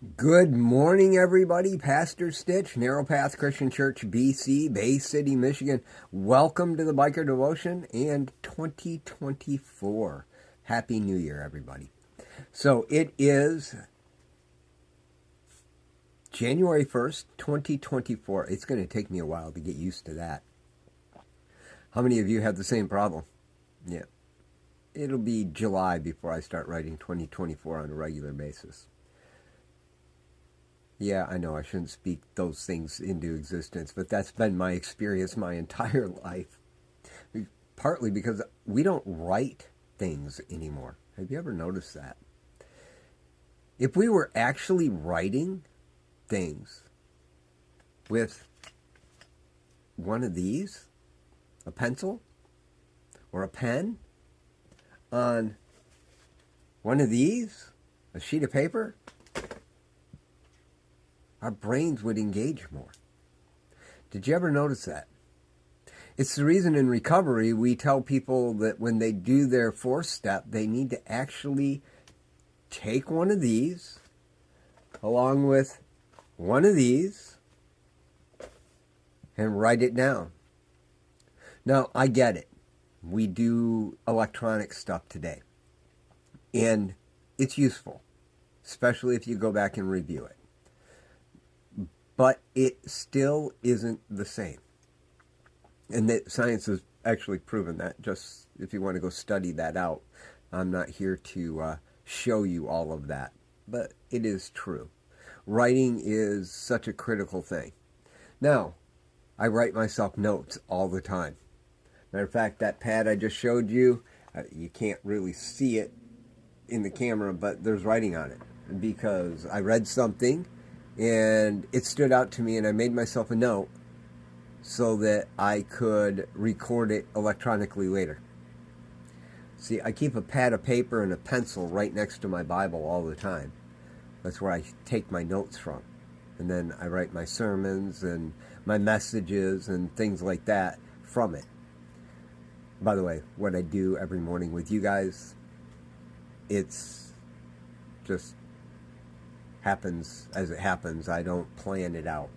Good morning, everybody. Pastor Stitch, Narrow Path Christian Church, BC, Bay City, Michigan. Welcome to the Biker Devotion and 2024. Happy New Year, everybody. So it is January 1st, 2024. It's going to take me a while to get used to that. How many of you have the same problem? Yeah. It'll be July before I start writing 2024 on a regular basis. Yeah, I know I shouldn't speak those things into existence, but that's been my experience my entire life. Partly because we don't write things anymore. Have you ever noticed that? If we were actually writing things with one of these, a pencil or a pen, on one of these, a sheet of paper, our brains would engage more. Did you ever notice that? It's the reason in recovery we tell people that when they do their fourth step, they need to actually take one of these along with one of these and write it down. Now, I get it. We do electronic stuff today. And it's useful, especially if you go back and review it. But it still isn't the same. And that science has actually proven that. Just if you want to go study that out, I'm not here to show you all of that. But it is true. Writing is such a critical thing. Now, I write myself notes all the time. Matter of fact, that pad I just showed you, you can't really see it in the camera, but there's writing on it. Because I read something and it stood out to me, and I made myself a note so that I could record it electronically later. See, I keep a pad of paper and a pencil right next to my Bible all the time. That's where I take my notes from. And then I write my sermons and my messages and things like that from it. By the way, what I do every morning with you guys, it's just happens as it happens. I don't plan it out.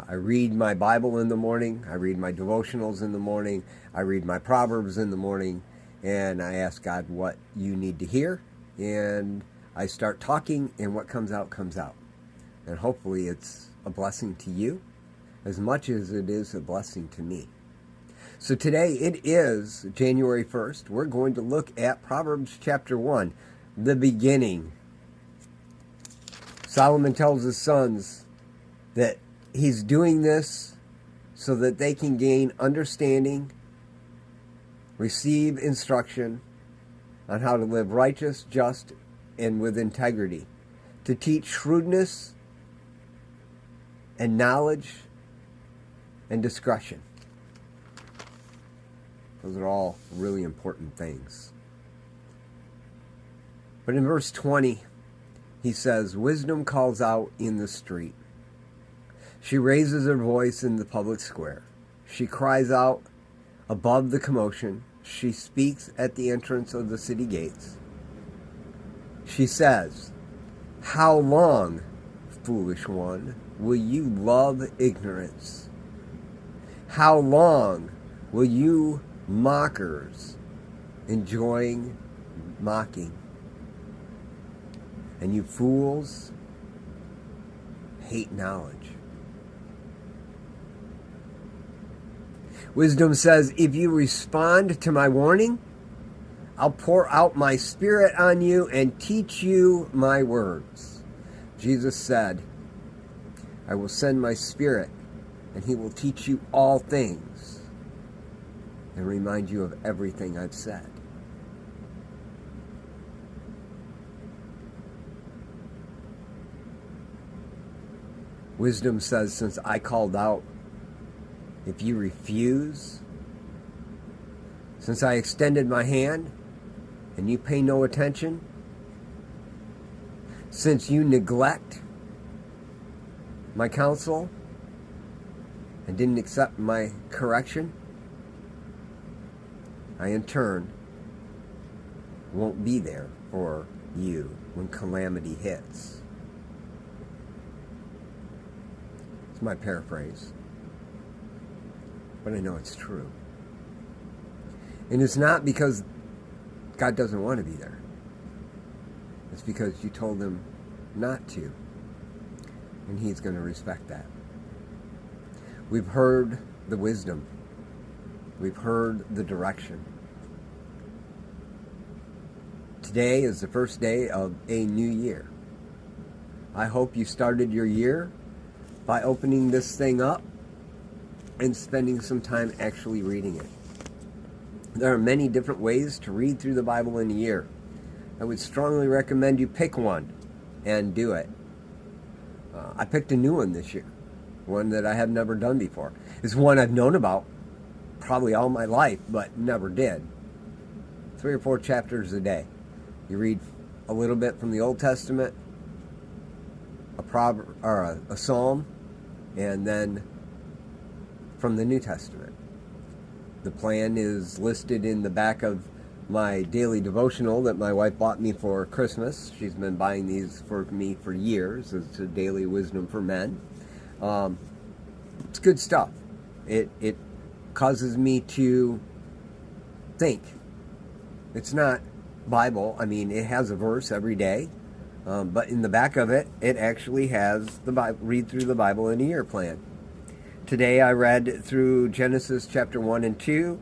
I read my Bible in the morning. I read my devotionals in the morning. I read my Proverbs in the morning. And I ask God what you need to hear. And I start talking, and what comes out, comes out. And hopefully it's a blessing to you as much as it is a blessing to me. So today it is January 1st. We're going to look at Proverbs chapter 1, the beginning. Solomon tells his sons that he's doing this so that they can gain understanding, receive instruction on how to live righteous, just, and with integrity, to teach shrewdness and knowledge and discretion. Those are all really important things. But in verse 20, he says, wisdom calls out in the street. She raises her voice in the public square. She cries out above the commotion. She speaks at the entrance of the city gates. She says, how long, foolish one, will you love ignorance? How long will you mockers enjoying mocking? And you fools hate knowledge. Wisdom says, if you respond to my warning, I'll pour out my spirit on you and teach you my words. Jesus said, I will send my spirit, and he will teach you all things and remind you of everything I've said. Wisdom says, since I called out, if you refuse, since I extended my hand and you pay no attention, since you neglect my counsel and didn't accept my correction, I in turn won't be there for you when calamity hits. my paraphrase. But I know it's true. And it's not because God doesn't want to be there. It's because you told him not to. And he's going to respect that. We've heard the wisdom. We've heard the direction. Today is the first day of a new year. I hope you started your year by opening this thing up and spending some time actually reading it. There are many different ways to read through the Bible in a year. I would strongly recommend you pick one and do it. I picked a new one this year, one that I have never done before. It's one I've known about probably all my life, but never did. 3 or 4 chapters a day. You read a little bit from the Old Testament, a proverb or a psalm, and then from the New Testament. The plan is listed in the back of my daily devotional that my wife bought me for Christmas. She's been buying these for me for years. It's a daily wisdom for men. It's good stuff. It causes me to think. It's not Bible. I mean, it has a verse every day. But in the back of it, it actually has the Bible, read through the Bible in a year plan. Today I read through Genesis chapter 1 and 2,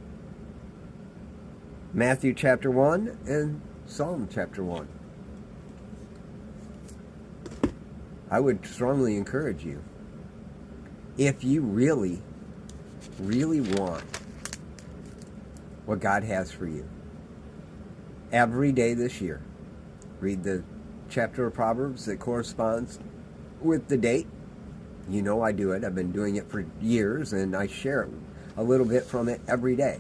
Matthew chapter 1, and Psalm chapter 1. I would strongly encourage you, if you really, really want what God has for you, every day this year, read the chapter of Proverbs that corresponds with the date. You know I do it. I've been doing it for years, and I share a little bit from it every day.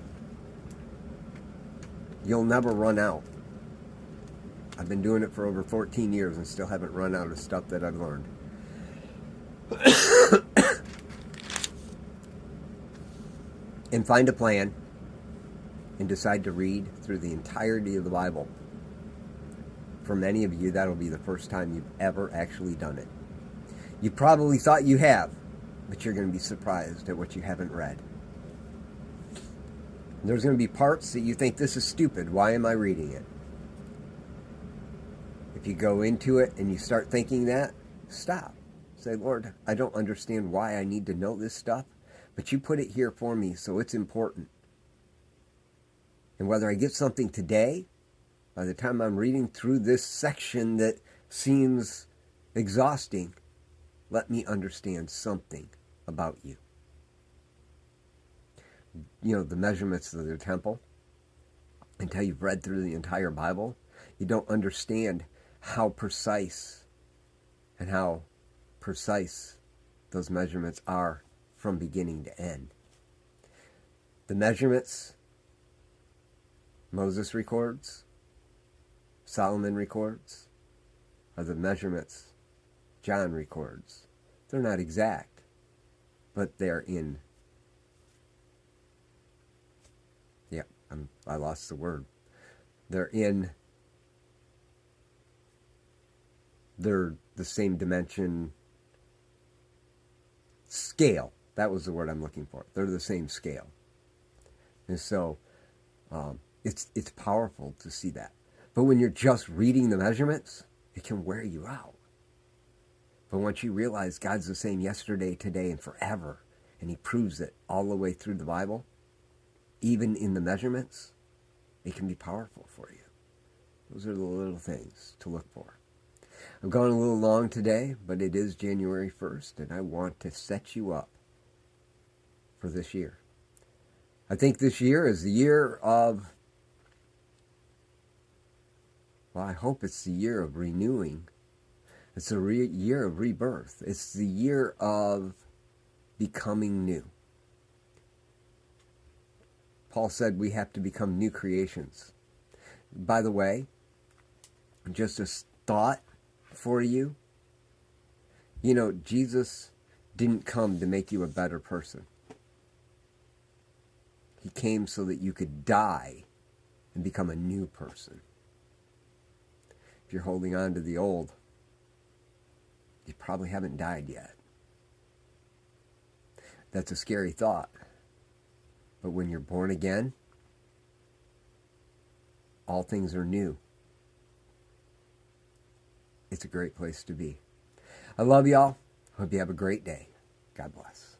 You'll never run out. I've been doing it for over 14 years and still haven't run out of stuff that I've learned. And find a plan and decide to read through the entirety of the Bible. For many of you, that'll be the first time you've ever actually done it. You probably thought you have, but you're going to be surprised at what you haven't read. There's going to be parts that you think, this is stupid. Why am I reading it? If you go into it and you start thinking that, stop. Say, Lord, I don't understand why I need to know this stuff, but you put it here for me, so it's important. And whether I get something today, by the time I'm reading through this section that seems exhausting, let me understand something about you. You know, the measurements of the temple, until you've read through the entire Bible, you don't understand how precise those measurements are from beginning to end. The measurements Moses records, Solomon records, are the measurements John records. They're not exact, but they're in. Yeah, I lost the word. They're the same dimension scale. That was the word I'm looking for. They're the same scale. And so it's powerful to see that. But when you're just reading the measurements, it can wear you out. But once you realize God's the same yesterday, today, and forever, and he proves it all the way through the Bible, even in the measurements, it can be powerful for you. Those are the little things to look for. I'm going a little long today, but it is January 1st, and I want to set you up for this year. I think this year is the year of, well, I hope it's the year of renewing. It's the year of rebirth. It's the year of becoming new. Paul said we have to become new creations. By the way, just a thought for you. You know, Jesus didn't come to make you a better person. He came so that you could die and become a new person. If you're holding on to the old, you probably haven't died yet. That's a scary thought. But when you're born again, all things are new. It's a great place to be. I love y'all. Hope you have a great day. God bless.